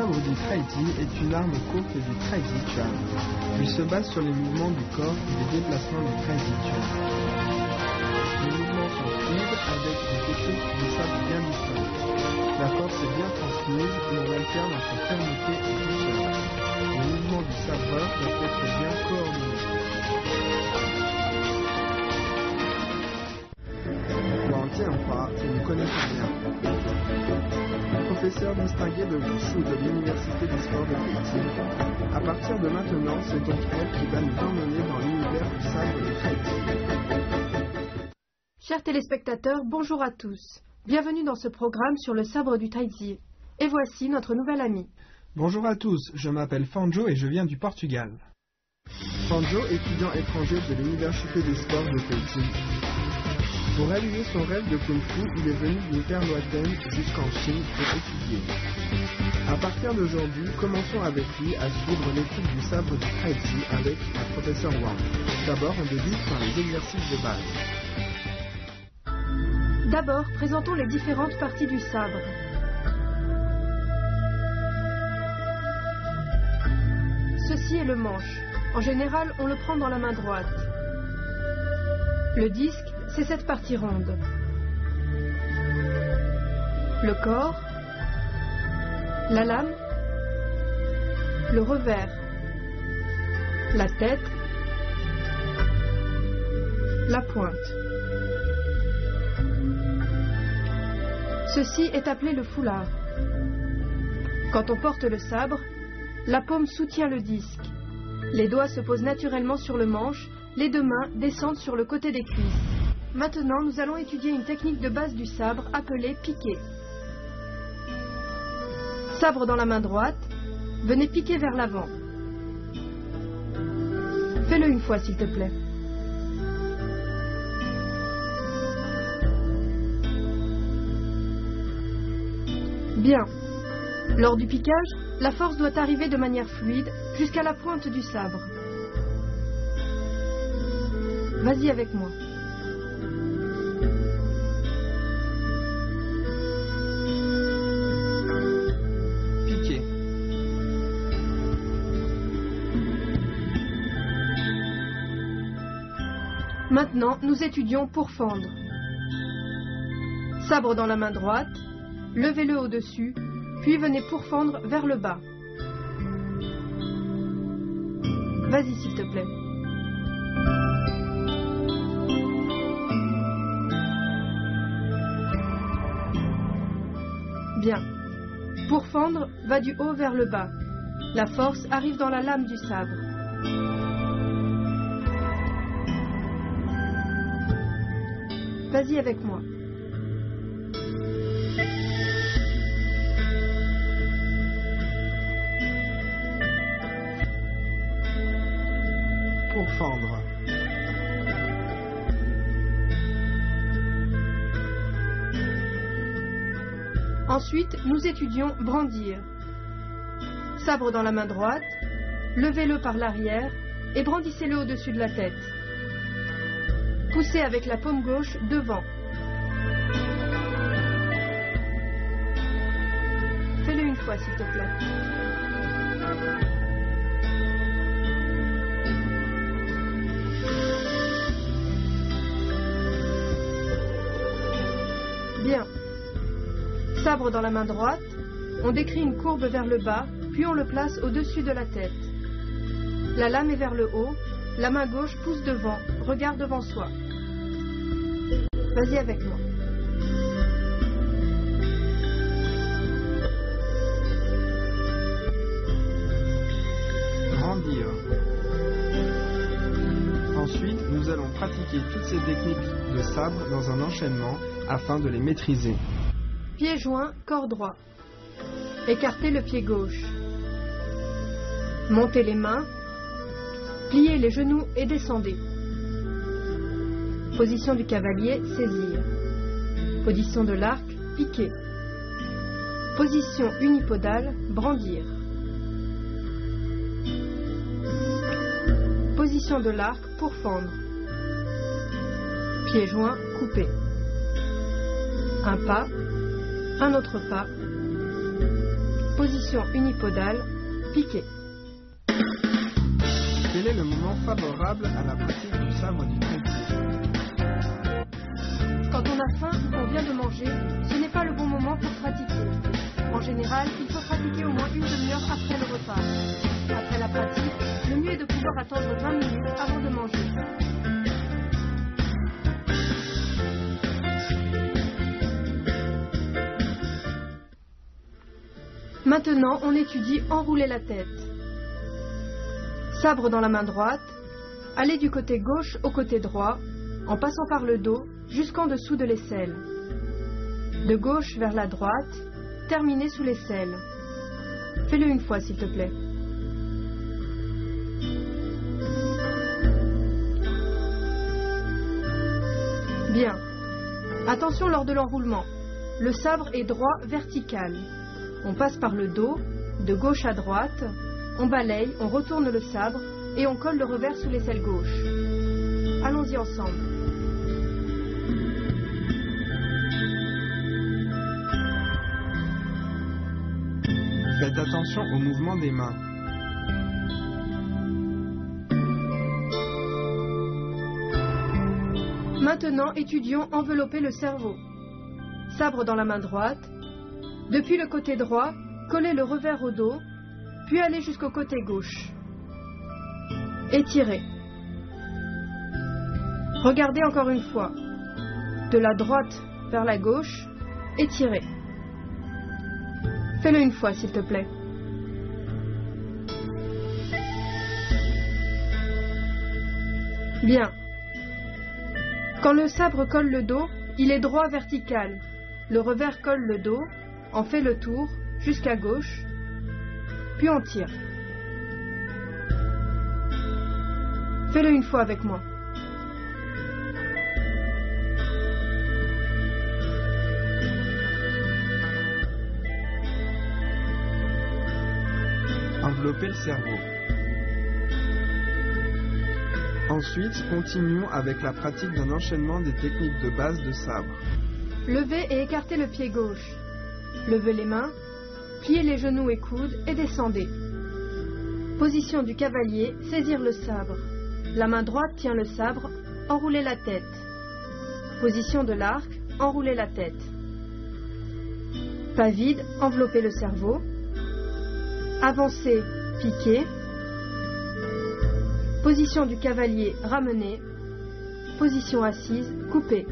sabre du Traidi est une arme courte du Traidi-chan. Il se base sur les mouvements du corps et les déplacements du Traidi-chan. Les mouvements sont fluides avec des techniques de sabre bien distinctes. La force est bien transmise et on alterne entre fermeté et douceur. Les mouvements du sabreur doivent être bien coordonnés. Tiens-pas, vous ne connaissez rien. Professeur distingué de Wushu de l'Université des sports de Pékin. À partir de maintenant, c'est donc elle qui va nous emmener dans l'univers du sabre de Taiji. Chers téléspectateurs, bonjour à tous. Bienvenue dans ce programme sur le sabre du Taiji. Et voici notre nouvel ami. Bonjour à tous, je m'appelle Fanjo et je viens du Portugal. Fanjo, étudiant étranger de l'Université des sports de Pékin. Pour réaliser son rêve de Kung Fu, il est venu d'une terre lointaine jusqu'en Chine pour étudier. À partir d'aujourd'hui, commençons avec lui à suivre l'étude du sabre du Taiji avec la professeure Wang. D'abord, on débute par les exercices de base. D'abord, présentons les différentes parties du sabre. Ceci est le manche. En général, on le prend dans la main droite. Le disque, c'est cette partie ronde. Le corps, la lame, le revers, la tête, la pointe. Ceci est appelé le foulard. Quand on porte le sabre, la paume soutient le disque. Les doigts se posent naturellement sur le manche, les deux mains descendent sur le côté des cuisses. Maintenant, nous allons étudier une technique de base du sabre appelée piquer. Sabre dans la main droite, venez piquer vers l'avant. Fais-le une fois, s'il te plaît. Bien. Lors du piquage, la force doit arriver de manière fluide jusqu'à la pointe du sabre. Vas-y avec moi. Piquer. Maintenant, nous étudions pour fendre. Sabre dans la main droite, levez-le au-dessus, puis venez pourfendre vers le bas. Vas-y, s'il te plaît. Bien. Pourfendre va du haut vers le bas. La force arrive dans la lame du sabre. Vas-y avec moi. Pourfendre. Ensuite, nous étudions brandir. Sabre dans la main droite, levez-le par l'arrière et brandissez-le au-dessus de la tête. Poussez avec la paume gauche devant. Fais-le une fois, s'il te plaît. Bien. Sabre dans la main droite, on décrit une courbe vers le bas, puis on le place au-dessus de la tête. La lame est vers le haut, la main gauche pousse devant, regarde devant soi. Vas-y avec moi. Brandir. Ensuite, nous allons pratiquer toutes ces techniques de sabre dans un enchaînement afin de les maîtriser. Pied joint, corps droit. Écartez le pied gauche. Montez les mains. Pliez les genoux et descendez. Position du cavalier, saisir. Position de l'arc, piquer. Position unipodale, brandir. Position de l'arc, pourfendre. Pied joint, couper. Un pas, un autre pas. Position unipodale, piqué. Quel est le moment favorable à la pratique du sabre du kung-fu? Quand on a faim ou qu'on vient de manger, ce n'est pas le bon moment pour pratiquer. En général, il faut pratiquer au moins une demi-heure après le repas. Après la pratique, le mieux est de pouvoir attendre 20 minutes avant de manger. Maintenant, on étudie enrouler la tête. Sabre dans la main droite, aller du côté gauche au côté droit, en passant par le dos jusqu'en dessous de l'aisselle. De gauche vers la droite, terminer sous l'aisselle. Fais-le une fois, s'il te plaît. Bien. Attention lors de l'enroulement. Le sabre est droit vertical. On passe par le dos, de gauche à droite, on balaye, on retourne le sabre et on colle le revers sous l'aisselle gauche. Allons-y ensemble. Faites attention au mouvement des mains. Maintenant, étudions envelopper le cerveau. Sabre dans la main droite. Depuis le côté droit, collez le revers au dos, puis allez jusqu'au côté gauche. Étirez. Regardez encore une fois. De la droite vers la gauche, étirez. Fais-le une fois, s'il te plaît. Bien. Quand le sabre colle le dos, il est droit vertical. Le revers colle le dos, on fait le tour jusqu'à gauche, puis on tire. Fais-le une fois avec moi. Enveloppez le cerveau. Ensuite, continuons avec la pratique d'un enchaînement des techniques de base de sabre. Levez et écartez le pied gauche. Levez les mains, pliez les genoux et coudes et descendez. Position du cavalier, saisir le sabre. La main droite tient le sabre, enroulez la tête. Position de l'arc, enroulez la tête. Pas vide, enveloppez le cerveau. Avancez, piquez. Position du cavalier, ramenez. Position assise, coupez.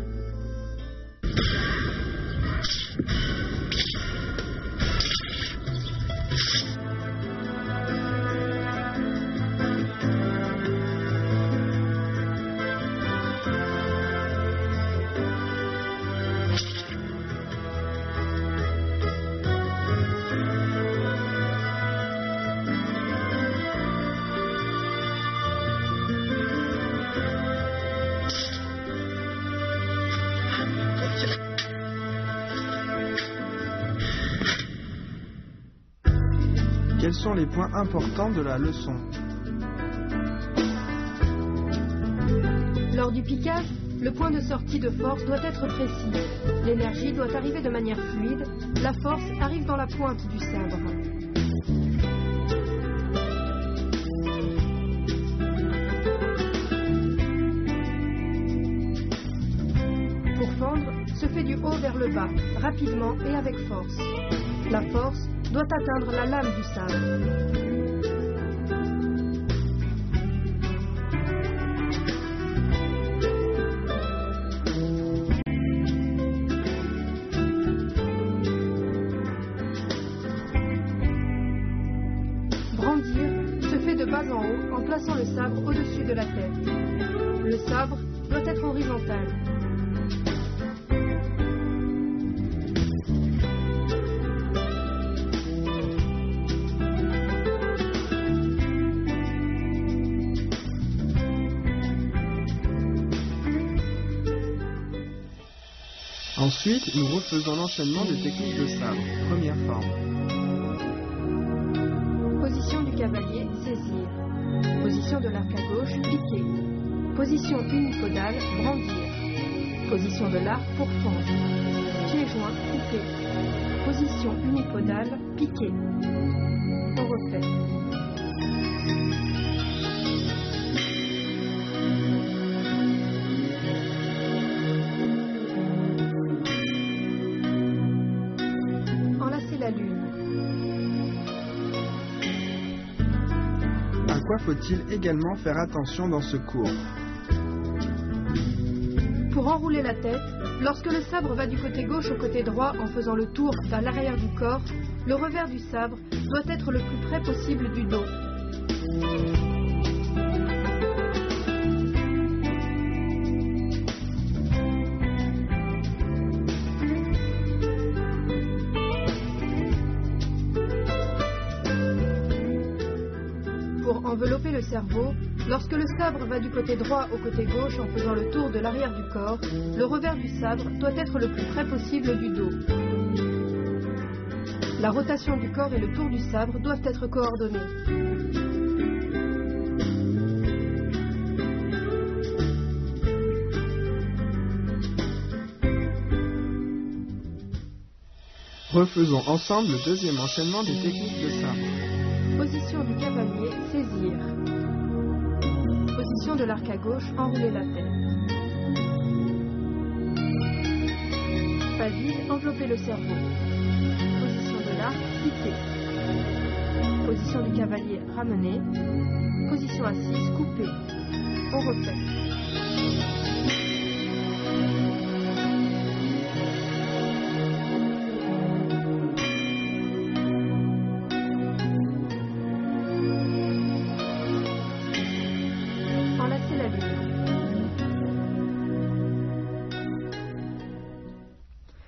Quels sont les points importants de la leçon? Lors du piquage, le point de sortie de force doit être précis. L'énergie doit arriver de manière fluide. La force arrive dans la pointe du sabre. Pour fendre, se fait du haut vers le bas, rapidement et avec force. La force doit atteindre la lame du sabre. Brandir se fait de bas en haut en plaçant le sabre au-dessus de la tête. Le sabre doit être horizontal. Ensuite, nous refaisons l'enchaînement des techniques de sabre. Première forme. Position du cavalier, saisir. Position de l'arc à gauche, piquer. Position unipodale, brandir. Position de l'arc pour fendre. Pieds-joints coupés. Position unipodale, piqué. On refait. Enlacer la lune. À quoi faut-il également faire attention dans ce cours? Pour enrouler la tête, lorsque le sabre va du côté gauche au côté droit en faisant le tour vers l'arrière du corps, le revers du sabre doit être le plus près possible du dos. Pour envelopper le cerveau, lorsque le sabre va du côté droit au côté gauche en faisant le tour de l'arrière du corps, le revers du sabre doit être le plus près possible du dos. La rotation du corps et le tour du sabre doivent être coordonnés. Refaisons ensemble le deuxième enchaînement des techniques de sabre. Position du cavalier, saisir. Position de l'arc à gauche, enrouler la tête. Pas vide, envelopper le cerveau. Position de l'arc, piquer. Position du cavalier, ramener. Position assise, couper. On refait. Enlacer la lune.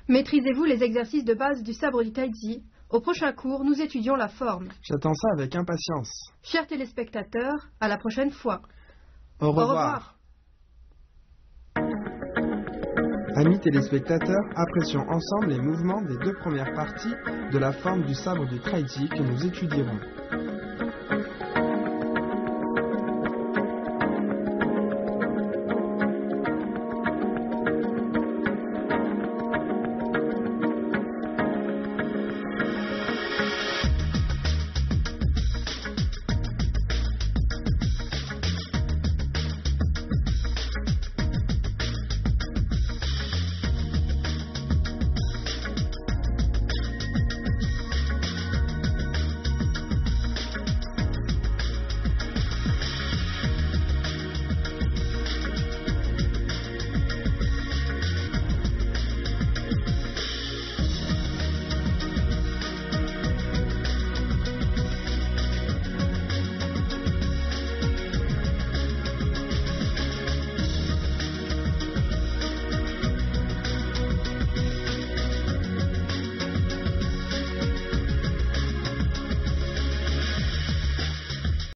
Maîtrisez-vous les exercices de base du sabre du taiji? Au prochain cours, nous étudions la forme. J'attends ça avec impatience. Chers téléspectateurs, à la prochaine fois. Au revoir. Amis téléspectateurs, apprécions ensemble les mouvements des deux premières parties de la forme du sabre du taiji que nous étudierons.